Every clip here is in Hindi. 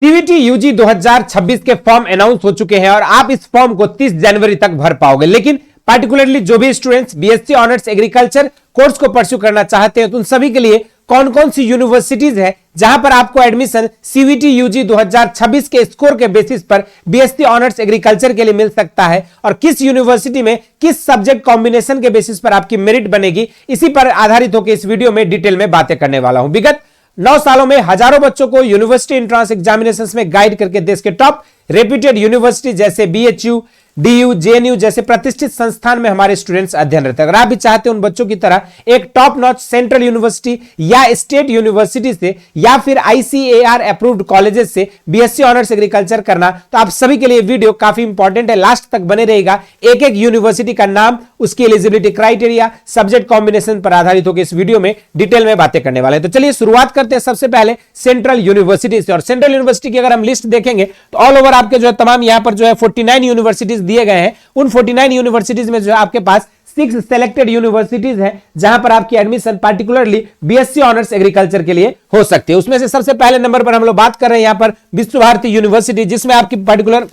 सीवीटी यूजी 2026 के फॉर्म अनाउंस हो चुके हैं और आप इस फॉर्म को 30 जनवरी तक भर पाओगे। लेकिन पार्टिकुलरली जो भी students BSc honours agriculture course को परस्यू करना चाहते हैं तो उन सभी के लिए कौन कौन सी यूनिवर्सिटीज है जहां पर आपको एडमिशन सीवीटी यूजी 2026 के स्कोर के बेसिस पर बीएससी ऑनर्स एग्रीकल्चर के लिए मिल सकता है और किस यूनिवर्सिटी में किस सब्जेक्ट कॉम्बिनेशन के बेसिस पर आपकी मेरिट बनेगी, इसी पर आधारित होकर इस वीडियो में डिटेल में बातें करने वाला हूं। विगत 9 सालों में हजारों बच्चों को यूनिवर्सिटी एंट्रेंस एग्जामिनेशंस में गाइड करके देश के टॉप रेप्यूटेड यूनिवर्सिटी जैसे बीएचयू, डीयू, जेएनयू जैसे प्रतिष्ठित संस्थान में हमारे स्टूडेंट्स अध्ययन रहते हैं। अगर आप भी चाहते हैं उन बच्चों की तरह एक टॉप नॉच सेंट्रल यूनिवर्सिटी या स्टेट यूनिवर्सिटी से या फिर आईसीएआर अप्रूव्ड कॉलेजेस से बीएससी ऑनर्स एग्रीकल्चर करना, तो आप सभी के लिए वीडियो काफी इंपॉर्टेंट है, लास्ट तक बने रहेगा। एक एक यूनिवर्सिटी का नाम, उसकी एलिजिबिलिटी क्राइटेरिया, सब्जेक्ट कॉम्बिनेशन पर आधारित होकर इस वीडियो में डिटेल में बातें करने वाले हैं। तो चलिए शुरुआत करते हैं सबसे पहले सेंट्रल यूनिवर्सिटी से। और सेंट्रल यूनिवर्सिटी की अगर हम लिस्ट देखेंगे तो ऑल ओवर आपके जो है तमाम यहां पर जो है 49 यूनिवर्सिटीज दिए गए हैं। उन 49 यूनिवर्सिटीज में जो है आपके पास 6 सिलेक्टेड यूनिवर्सिटीज हैं जहां पर आपकी admission particularly BSc honours agriculture के लिए हो सकती है। उसमें से सबसे पहले नंबर पर हम लोग बात कर रहे हैं यहां पर विश्व भारती यूनिवर्सिटी, जिसमें आपकी particular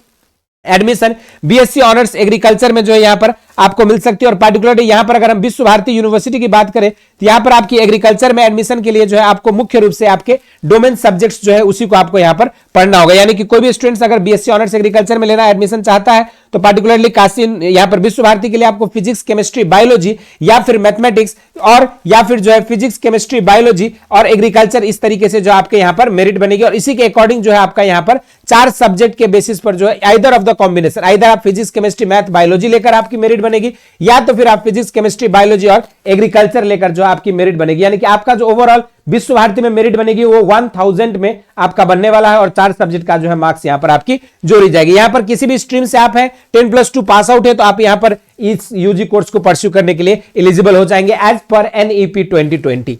admission BSc honours agriculture में जो है यहां पर आपको मिल सकती है। और पार्टिकुलरली यहां पर अगर हम विश्व भारती यूनिवर्सिटी की बात करें तो यहां पर आपकी एग्रीकल्चर में एडमिशन के लिए जो है आपको मुख्य रूप से आपके डोमेन सब्जेक्ट्स जो है उसी को आपको यहां पर पढ़ना होगा। यानी कि कोई भी स्टूडेंट्स अगर बीएससी ऑनर्स एग्रीकल्चर में लेना एडमिशन चाहता है तो पार्टिकुलरली कासिन यहां पर विश्व भारती के लिए आपको फिजिक्स, केमिस्ट्री, बायोलॉजी या फिर मैथमेटिक्स और या फिर जो है फिजिक्स, केमिस्ट्री, बायोलॉजी और एग्रीकल्चर, इस तरीके से जो आपके यहां पर मेरिट बनेगी। और इसी के अकॉर्डिंग जो है आपका यहां पर 4 सब्जेक्ट के बेसिस पर जो है either of the combination, either आप फिजिक्स, केमिस्ट्री, मैथ, बायोलॉजी लेकर आपकी मेरिट बनेगी या तो फिर आप फिजिक्स, केमिस्ट्री, बायोलॉजी और एग्रीकल्चर लेकर जो आपकी मेरिट बनेगी। यानी कि आपका जो ओवरऑल विश्व भारती में मेरिट बनेगी वो 1000 में आपका बनने वाला है और 4 सब्जेक्ट का जो है मार्क्स यहां पर आपकी जोड़ी जाएगी। यहां पर किसी भी स्ट्रीम से आप हैं 10+2 पास आउट है तो आप यहां पर इस यूजी कोर्स को परस्यू करने के लिए एलिजिबल हो जाएंगे एज पर एनईपी 2020।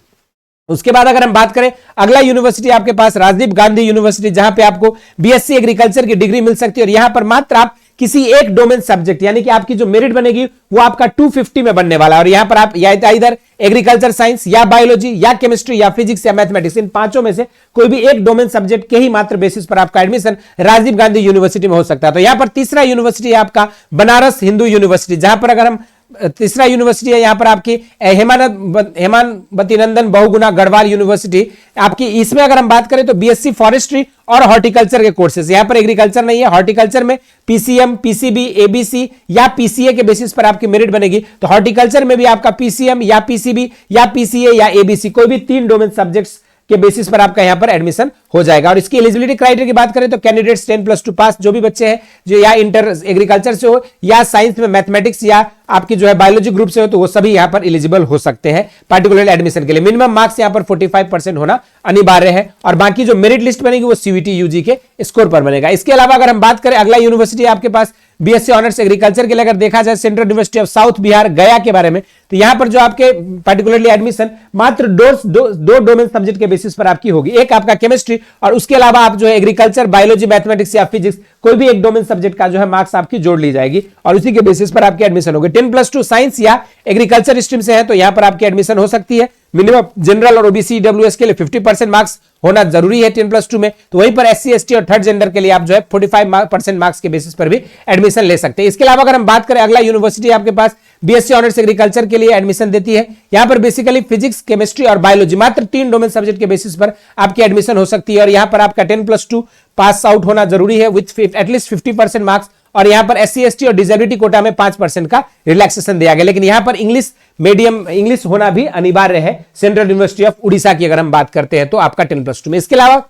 उसके बाद अगर हम बात करें अगला यूनिवर्सिटी आपके पास राजीव गांधी यूनिवर्सिटी, जहां पे आपको बीएससी एग्रीकल्चर की डिग्री मिल सकती है और यहां पर मात्र आप किसी एक डोमेन सब्जेक्ट यानी कि आपकी जो मेरिट बनेगी वो आपका 250 में बनने वाला है। और यहां पर आप या इधर एग्रीकल्चर साइंस या बायोलॉजी या केमिस्ट्री या फिजिक्स या मैथमेटिक्स, इन पांचों में से कोई भी एक डोमेन सब्जेक्ट के ही मात्र बेसिस पर आपका एडमिशन राजीव गांधी यूनिवर्सिटी में हो सकता है। तो यहां पर तीसरा यूनिवर्सिटी है आपका बनारस हिंदू यूनिवर्सिटी, जहां पर अगर हम तीसरा यूनिवर्सिटी है यहां पर आपकी हेमावती नंदन बहुगुणा गढ़वाल यूनिवर्सिटी आपकी। इसमें अगर हम बात करें तो बीएससी फॉरेस्ट्री और हॉर्टिकल्चर के कोर्सेज, यहां पर एग्रीकल्चर नहीं है, हॉर्टिकल्चर में पीसीएम, पीसीबी, एबीसी या पीसीए के बेसिस पर आपकी मेरिट बनेगी। तो हॉर्टिकल्चर में भी आपका पीसीएम या पीसीबी या पीसीए या एबीसी, कोई भी 3 डोमेन सब्जेक्ट्स के बेसिस पर आपका यहां पर एडमिशन हो जाएगा। और इसकी एलिजिबिलिटी क्राइटेरिया की बात करें तो कैंडिडेट्स 10+2 पास, जो भी बच्चे हैं जो या इंटर एग्रीकल्चर से हो या साइंस में मैथमेटिक्स या आपकी जो है बायोलॉजी ग्रुप से हो तो वो सभी यहां पर एलिजिबल हो सकते हैं पार्टिकुलर एडमिशन के लिए। मिनिमम मार्क्स यहां पर 45% होना अनिवार्य है और बाकी जो मेरिट लिस्ट बनेगी वो सीवीटी यूजी के स्कोर पर बनेगा। इसके अलावा अगर हम बात करें अगला यूनिवर्सिटी आपके पास बीएससी ऑनर्स एग्रीकल्चर के लिए अगर देखा जाए central university of south Bihar गया के बारे में, तो यहां पर जो आपके पार्टिकुलरली एडमिशन मात्र दो डोमेन सब्जेक्ट के बेसिस पर आपकी होगी, एक आपका केमिस्ट्री और उसके अलावा आप जो है एग्रीकल्चर, बायोलॉजी, मैथमेटिक्स या फिजिक्स, कोई भी एक डोमेन सब्जेक्ट का जो है मार्क्स आपकी जोड़ ली जाएगी और उसी के बेसिस पर आपकी एडमिशन होगी। 10+2 साइंस या एग्रीकल्चर स्ट्रीम से है तो यहां पर आपकी एडमिशन हो सकती है। मिनिमम जनरल और ओबीसी ईडब्ल्यूएस के लिए 50% मार्क्स होना जरूरी है 10+2 में, तो वहीं पर एससी, एसटी और थर्ड जेंडर के लिए आप जो है 45% मार्क्स के बेसिस पर भी एडमिशन ले सकते हैं। इसके अलावा अगर हम बात करें अगला यूनिवर्सिटी आपके पास बीएससी ऑनर्स एग्रीकल्चर के लिए एडमिशन देती है। यहां पर बेसिकली फिजिक्स, केमिस्ट्री और बायोलॉजी मात्र 3 डोमेन सब्जेक्ट के बेसिस पर आपकी एडमिशन हो सकती है और यहां पर आपका 10+2 पास आउट होना जरूरी है विथ एटलीस्ट 50% मार्क्स। और यहां पर एससी, एसटी और डिसेबिलिटी कोटा में 5% का रिलैक्सेशन दिया गया, लेकिन यहां पर इंग्लिश मीडियम इंग्लिश होना भी अनिवार्य है सेंट्रल यूनिवर्सिटी ऑफ उड़ीसा की अगर हम बात करते हैं तो आपका 10+2 में। इसके अलावा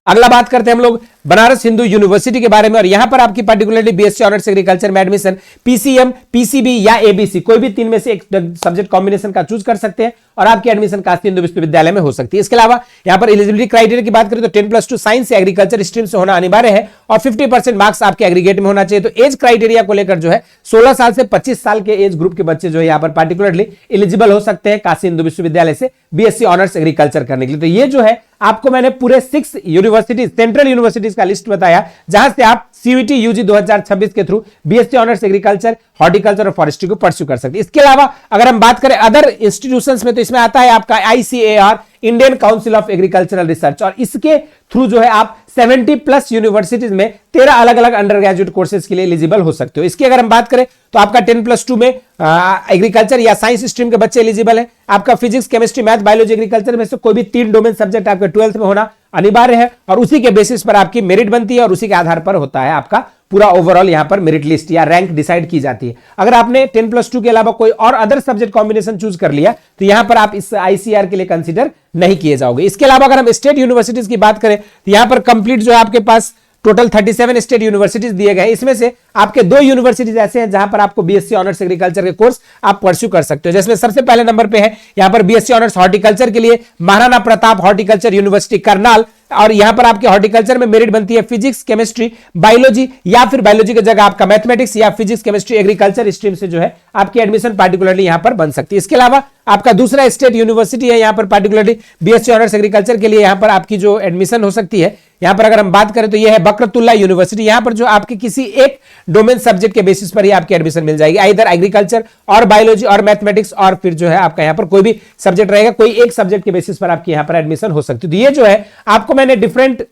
अगला बात करते हैं हम लोग बनारस हिंदू यूनिवर्सिटी के बारे में और यहां पर आपकी पार्टिकुलरली बीएससी ऑनर्स एग्रीकल्चर में एडमिशन पीसीएम, पीसीबी या एबीसी, कोई भी 3 में से एक सब्जेक्ट कॉम्बिनेशन का चूज कर सकते हैं और आपकी एडमिशन काशी हिंदू विश्वविद्यालय में हो सकती है। इसके अलावा यहां पर एलिजिबिलिटी क्राइटेरिया की बात करें तो 10+2 साइंस या एग्रीकल्चर स्ट्रीम से होना अनिवार्य है और 50% मार्क्स आपके एग्रीगेट में होना चाहिए। तो एज क्राइटेरिया को लेकर जो है 16 साल से 25 साल के एज ग्रुप के बच्चे जो है यहां पर पार्टिकुलरली एलिजिबल हो सकते हैं काशी हिंदू विश्वविद्यालय से बीएससी ऑनर्स एग्रीकल्चर करने के लिए। तो ये जो है आपको मैंने पूरे 6 यूनिवर्सिटीज सेंट्रल यूनिवर्सिटीज यूनिवर्सिटीज का लिस्ट बताया जहां से आप सीयूईटी यूजी 2026 के through BSc honours agriculture, horticulture और फॉरेस्ट्री को परस्यू कर सकते हैं। इसके अलावा अगर हम बात करें अदर इंस्टीट्यूशंस में, तो इसमें आता है आपका ICAR, Indian council of agricultural research, और इसके थ्रू जो है आप 70+ यूनिवर्सिटीज में 13 अलग अलग अंडर ग्रेजुएट कोर्सेज के लिए एलिजिबल हो सकते हो। इसकी अगर हम बात करें तो आपका 10+2 में एग्रीकल्चर या साइंस स्ट्रीम के बच्चे एलिजिबल है। आपका physics, chemistry, math, biology, agriculture में से कोई भी 3 डोमेन सब्जेक्ट आपके 12th में होना अनिवार्य है, और उसी के बेसिस पर आपकी मेरिट बनती है और उसी के आधार पर होता है आपका पूरा ओवरऑल यहां पर मेरिट लिस्ट या रैंक डिसाइड की जाती है। अगर आपने 10+2 के अलावा कोई और अदर सब्जेक्ट कॉम्बिनेशन चूज कर लिया तो यहां पर आप इस आईसीआर के लिए कंसीडर नहीं किए जाओगे। इसके अलावा अगर हम स्टेट यूनिवर्सिटीज की बात करें तो यहां पर कंप्लीट जो है आपके पास टोटल 37 स्टेट यूनिवर्सिटीज दिए गए। इसमें से आपके 2 यूनिवर्सिटीज ऐसे हैं जहां पर आपको बीएससी ऑनर्स एग्रीकल्चर के कोर्स आप परस्यू कर सकते हो, जिसमें सबसे पहले नंबर पे है यहां पर बीएससी ऑनर्स हॉर्टिकल्चर के लिए महाराणा प्रताप हॉर्टिकल्चर यूनिवर्सिटी करनाल, और यहां पर आपके हॉर्टिकल्चर में मेरिट बनती है फिजिक्स, केमिस्ट्री, बायोलॉजी, या फिर बायोलॉजी की जगह आपका मैथमेटिक्स या फिजिक्स, केमिस्ट्री, एग्रीकल्चर स्ट्रीम से जो है आपकी एडमिशन पार्टिकुलरली यहां पर बन सकती है। इसके अलावा आपका दूसरा स्टेट यूनिवर्सिटी है यहां पर पार्टिकुलरली बीएससी ऑनर्स एग्रीकल्चर के लिए यहां पर आपकी जो एडमिशन हो सकती है, यहां पर अगर हम बात करें तो यह है बकरतुल्ला यूनिवर्सिटी। यहां पर जो आपके किसी एक डोमेन सब्जेक्ट के बेसिस पर ही आपकी एडमिशन मिल जाएगी, इधर एग्रीकल्चर और बायोलॉजी और मैथमेटिक्स, और फिर जो है आपका यहां पर कोई भी सब्जेक्ट रहेगा, कोई एक सब्जेक्ट के बेसिस पर आपकी यहां पर एडमिशन हो सकती है। तो ये जो है आपको मैंने डिफरेंट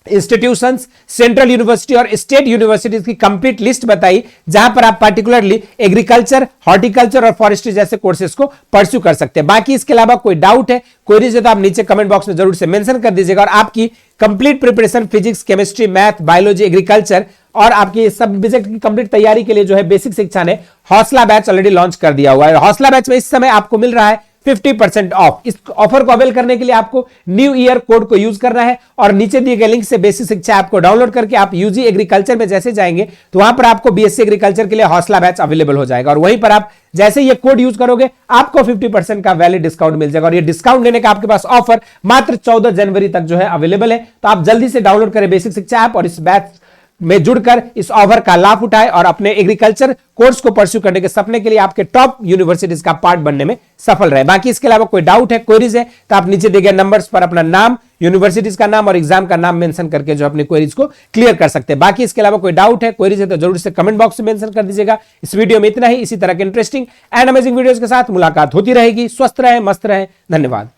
इंस्टीट्यूशंस, सेंट्रल यूनिवर्सिटी और स्टेट यूनिवर्सिटीज की कंप्लीट लिस्ट बताई जहां पर आप पार्टिकुलरली एग्रीकल्चर, हॉर्टिकल्चर और फॉरेस्ट्री जैसे कोर्सेज को परस्यू कर सकते हैं। बाकी इसके अलावा कोई डाउट है, क्वेरीज है तो आप नीचे कमेंट बॉक्स में जरूर से मेंशन कर दीजिएगा, और आपकी complete preparation physics, chemistry, math, biology, agriculture और आपकी सब सब्जेक्ट की कंप्लीट तैयारी के लिए जो है बेसिक शिक्षा ने हौसला बैच ऑलरेडी लॉन्च कर दिया हुआ है। हौसला बैच में इस समय आपको मिल रहा है 50% ऑफ। इस ऑफर को अवेल करने के लिए आपको न्यू ईयर कोड को यूज करना है, और नीचे दिए गए लिंक से बेसिक शिक्षा ऐप को डाउनलोड करके आप यूजी एग्रीकल्चर में जैसे जाएंगे तो वहां पर आपको बीएससी एग्रीकल्चर के लिए हौसला बैच अवेलेबल हो जाएगा, और वहीं पर आप जैसे ये कोड यूज करोगे आपको 50% का वैलिड डिस्काउंट मिल जाएगा। और ये डिस्काउंट लेने का आपके पास ऑफर मात्र 14 जनवरी तक जो है अवेलेबल है। तो आप जल्दी से डाउनलोड करें बेसिक शिक्षा ऐप और इस बैच में जुड़कर इस ऑफर का लाभ उठाए और अपने एग्रीकल्चर कोर्स को परस्यू करने के सपने के लिए आपके टॉप यूनिवर्सिटीज का पार्ट बनने में सफल रहे। बाकी इसके अलावा कोई डाउट है, क्वेरीज है, तो आप नीचे दिए गए नंबर्स पर अपना नाम, यूनिवर्सिटीज का नाम और एग्जाम का नाम मेंशन करके जो अपनी क्वेरीज को क्लियर कर सकते हैं। बाकी इसके अलावा कोई डाउट है, क्वेरीज है तो जरूर से कमेंट बॉक्स में मेंशन कर दीजिएगा। इस वीडियो में इतना ही। इसी तरह के इंटरेस्टिंग एंड अमेजिंग वीडियोस के साथ मुलाकात होती रहेगी। स्वस्थ रहें, मस्त रहें। धन्यवाद।